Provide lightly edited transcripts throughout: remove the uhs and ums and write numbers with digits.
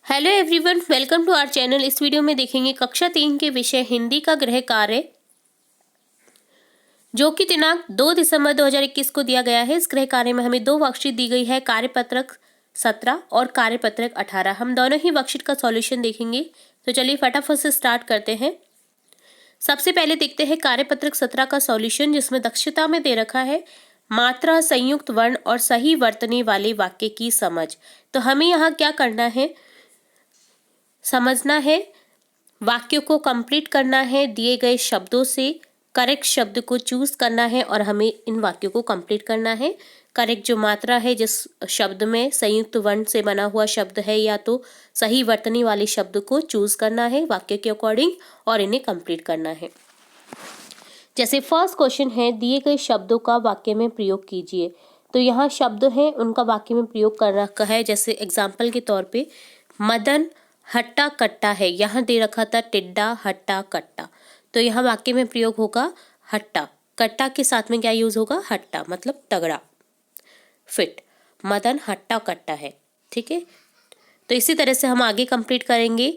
Hello everyone, welcome to our channel. इस video में देखेंगे कक्षा 3 के विषय हिंदी का गृह कार्य, जो कि दिनांक 2 दिसंबर 2021 को दिया गया है। इस गृह कार्य में हमें 2 वर्कशीट दी गई है, कार्यपत्रक 17 और कार्यपत्रक 18। हम दोनों ही वर्कशीट का सॉल्यूशन देखेंगे। तो चलिए फटाफट से स्टार्ट करते हैं। सबसे पहले देखते हैं कार्यपत्रक 17 का सॉल्यूशन, जिसमें दक्षता में दे रखा है मात्रा, संयुक्त वर्ण और सही वर्तने वाले वाक्य की समझ। तो हमें यहाँ क्या करना है, समझना है, वाक्यों को कंप्लीट करना है, दिए गए शब्दों से करेक्ट शब्द को चूज करना है और हमें इन वाक्यों को कंप्लीट करना है। करेक्ट जो मात्रा है, जिस शब्द में संयुक्त वर्ण से बना हुआ शब्द है या तो सही वर्तनी वाले शब्द को चूज करना है वाक्य के अकॉर्डिंग और इन्हें कंप्लीट करना है। जैसे फर्स्ट क्वेश्चन है, दिए गए शब्दों का वाक्य में प्रयोग कीजिए। तो यहाँ शब्द हैं, उनका वाक्य में प्रयोग करना का है। जैसे एग्जाम्पल के तौर पे मदन हट्टा कट्टा है, यहाँ दे रखा था टिड्डा हट्टा कट्टा। तो यहाँ वाक्य में प्रयोग होगा हट्टा, कट्टा के साथ में क्या यूज होगा, हट्टा, मतलब तगड़ा, फिट। मदन हट्टा कट्टा है, ठीक है। तो इसी तरह से हम आगे कंप्लीट करेंगे।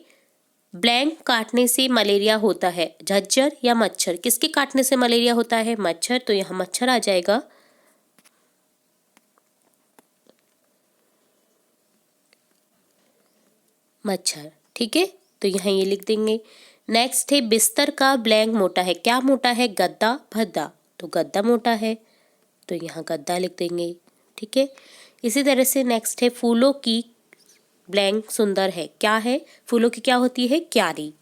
ब्लैंक काटने से मलेरिया होता है, झज्जर या मच्छर। किसके काटने से मलेरिया होता है, मच्छर। तो यहाँ मच्छर आ जाएगा। मच्छर, ठीक है। तो यहाँ ये लिख देंगे। नेक्स्ट है बिस्तर का ब्लैंक मोटा है, क्या मोटा है, गद्दा भद्दा। तो गद्दा मोटा है, तो यहाँ गद्दा लिख देंगे, ठीक है। इसी तरह से नेक्स्ट है फूलों की ब्लैंक सुंदर है, क्या है, फूलों की क्या होती है, क्यारी।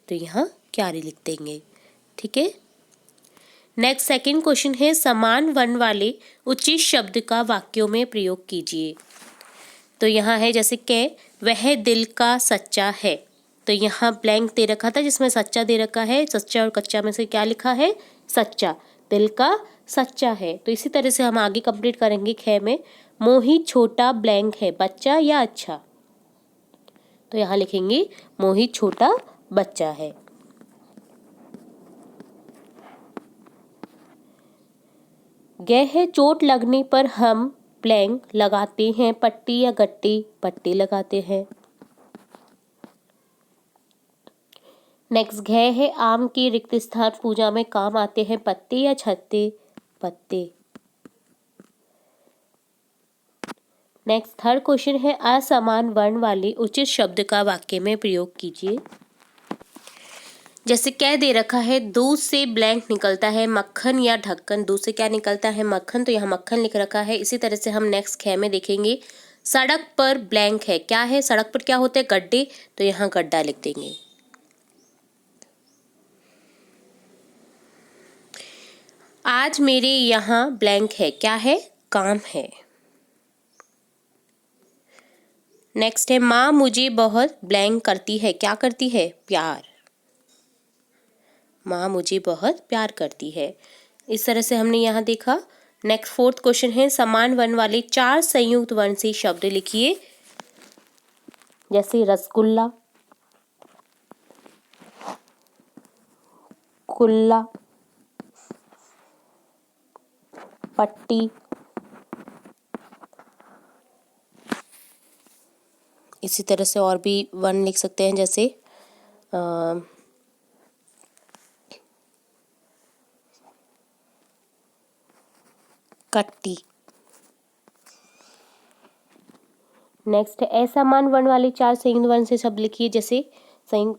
तो यहाँ क्यारी लिख देंगे, ठीक है। नेक्स्ट सेकंड क्वेश्चन है समान वर्ण वाले उचित शब्द का वाक्यों में प्रयोग कीजिए। तो यहाँ है जैसे के वह दिल का सच्चा है। तो यहाँ ब्लैंक दे रखा था जिसमें सच्चा दे रखा है, सच्चा और कच्चा में से क्या लिखा है, सच्चा, दिल का सच्चा है। तो इसी तरह से हम आगे कंप्लीट करेंगे। ख में मोहित छोटा ब्लैंक है, बच्चा या अच्छा। तो यहाँ लिखेंगे मोहित छोटा बच्चा है। गह है चोट लगने पर हम ब्लैंक लगाते हैं, पट्टी या गट्टी, पट्टी लगाते हैं। नेक्स्ट घ है आम के रिक्त स्थान पूजा में काम आते हैं, पत्ते या छत्ते, पत्ते। नेक्स्ट थर्ड क्वेश्चन है असमान वर्ण वाले उचित शब्द का वाक्य में प्रयोग कीजिए। जैसे क्या दे रखा है, दूध से ब्लैंक निकलता है मक्खन या ढक्कन। दूध से क्या निकलता है, मक्खन। तो यहाँ मक्खन लिख रखा है। इसी तरह से हम नेक्स्ट ख में देखेंगे सड़क पर ब्लैंक है, क्या है, सड़क पर क्या होते हैं, गड्ढे। तो यहाँ गड्ढा लिख देंगे। आज मेरे यहाँ ब्लैंक है, क्या है, काम है। नेक्स्ट है माँ मुझे बहुत ब्लैंक करती है, क्या करती है, प्यार। माँ मुझे बहुत प्यार करती है। इस तरह से हमने यहाँ देखा। नेक्स्ट फोर्थ क्वेश्चन है समान वर्ण वाले 4 संयुक्त वर्ण से शब्द लिखिए। जैसे रसगुल्ला, कुल्ला, पट्टी। इसी तरह से और भी वर्ण लिख सकते हैं, जैसे कट्टी। नेक्स्ट है असमान वर्ण वाले 4 संयुक्त वर्ण से शब्द लिखिए। जैसे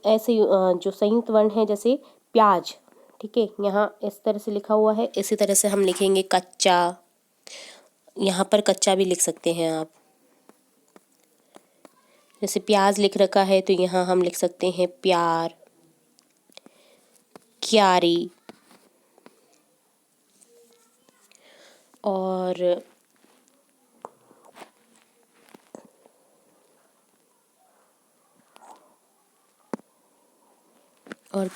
ऐसे जो संयुक्त वर्ण है, जैसे प्याज, ठीक है, यहाँ इस तरह से लिखा हुआ है। इसी तरह से हम लिखेंगे कच्चा, यहाँ पर कच्चा भी लिख सकते हैं आप। जैसे प्याज लिख रखा है तो यहाँ हम लिख सकते हैं प्यार, क्यारी। और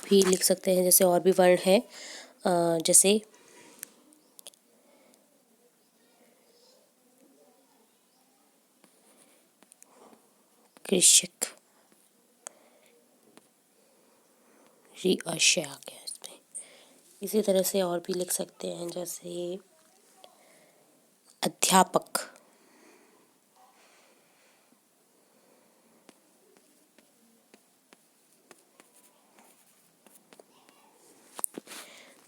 भी लिख सकते हैं, जैसे और भी वर्ण है, जैसे कृषक, री अशय आ गया इसमें। इसी तरह से और भी लिख सकते हैं, जैसे अध्यापक।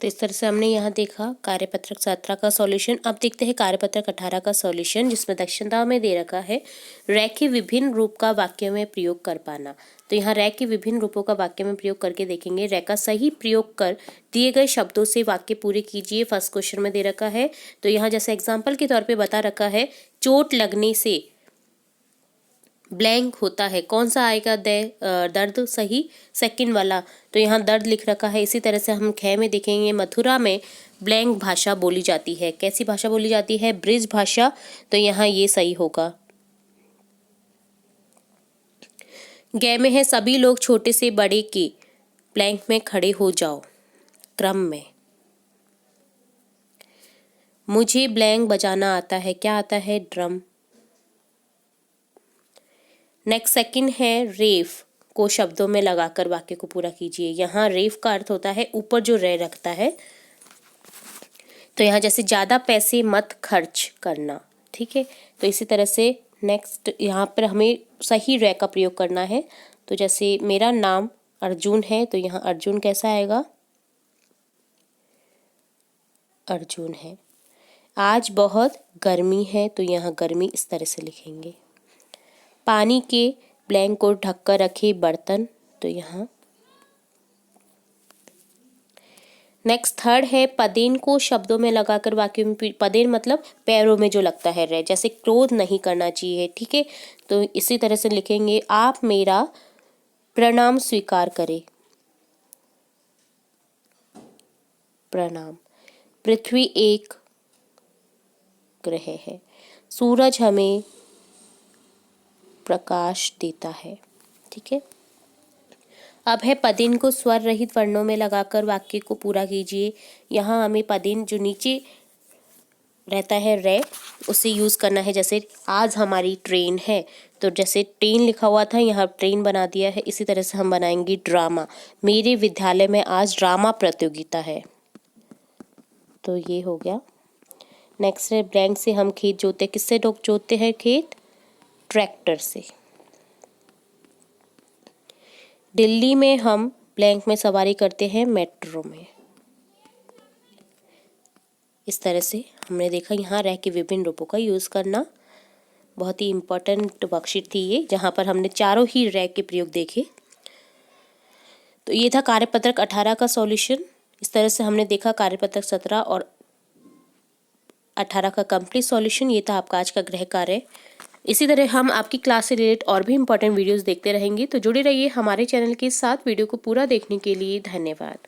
तो इस तरह से हमने यहाँ देखा कार्यपत्रक 17 का सॉल्यूशन। अब देखते हैं कार्यपत्रक 18 का सॉल्यूशन, जिसमें दक्षता में दे रखा है रै के विभिन्न रूप का वाक्य में प्रयोग कर पाना। तो यहाँ रै के विभिन्न रूपों का वाक्य में प्रयोग करके देखेंगे। रै का सही प्रयोग कर दिए गए शब्दों से वाक्य पूरे कीजिए। फर्स्ट क्वेश्चन में दे रखा है, तो यहाँ जैसे एग्जाम्पल के तौर पर बता रखा है, चोट लगने से ब्लैंक होता है। कौन सा आएगा? दर्द। सही, सेकंड वाला। तो यहाँ दर्द लिख रखा है। इसी तरह से हम ख में देखेंगे, मथुरा में ब्लैंक भाषा बोली जाती है। कैसी भाषा बोली जाती है? ब्रिज भाषा। तो यहाँ ये सही होगा। ग में है, सभी लोग छोटे से बड़े के ब्लैंक में खड़े हो जाओ, क्रम में। मुझे ब्लैंक बजाना आता है। क्या आता है? ड्रम। नेक्स्ट सेकंड है, रेफ को शब्दों में लगाकर वाक्य को पूरा कीजिए। यहाँ रेफ का अर्थ होता है ऊपर जो रे रखता है। तो यहाँ जैसे ज़्यादा पैसे मत खर्च करना, ठीक है। तो इसी तरह से नेक्स्ट यहाँ पर हमें सही रे का प्रयोग करना है। तो जैसे मेरा नाम अर्जुन है, तो यहाँ अर्जुन कैसा आएगा? अर्जुन है। आज बहुत गर्मी है, तो यहाँ गर्मी इस तरह से लिखेंगे। पानी के ब्लैंक को ढककर रखे बर्तन, तो यहाँ। नेक्स्ट थर्ड है, पदेन को शब्दों में लगाकर वाक्य में, पदेन मतलब पैरों में जो लगता है रे, जैसे क्रोध नहीं करना चाहिए, ठीक है। तो इसी तरह से लिखेंगे, आप मेरा प्रणाम स्वीकार करें, प्रणाम। पृथ्वी एक ग्रह है। सूरज हमें प्रकाश देता है, ठीक है। अब है पदेन को स्वर रहित वर्णों में लगाकर वाक्य को पूरा कीजिए। यहाँ हमें पदेन जो नीचे रहता है रे, उसे यूज़ करना है। जैसे आज हमारी ट्रेन है, तो जैसे ट्रेन लिखा हुआ था, यहाँ ट्रेन बना दिया है। इसी तरह से हम बनाएंगे ड्रामा। मेरे विद्यालय में आज ड्रामा प्रतियोगिता है, तो ये हो गया। नेक्स्ट है, ब्लैंक से हम खेत जोतते। किससे जोतते हैं खेत? ट्रैक्टर से। दिल्ली में हम ब्लैंक में सवारी करते हैं, मेट्रो में। इस तरह से हमने देखा यहाँ रह के विभिन्न रूपों का यूज़ करना। बहुत ही इम्पोर्टेंट वर्कशीट थी ये, जहाँ पर हमने चारों ही रह के प्रयोग देखे। तो ये था कार्यपत्रक 18 का सॉल्यूशन। इस तरह से हमने देखा कार्यपत्रक 17 और 18 का कंप्लीट सॉल्यूशन। ये था आपका आज का गृह कार्य। इसी तरह हम आपकी क्लास से रिलेटेड और भी इंपॉर्टेंट वीडियोस देखते रहेंगे, तो जुड़े रहिए हमारे चैनल के साथ। वीडियो को पूरा देखने के लिए धन्यवाद।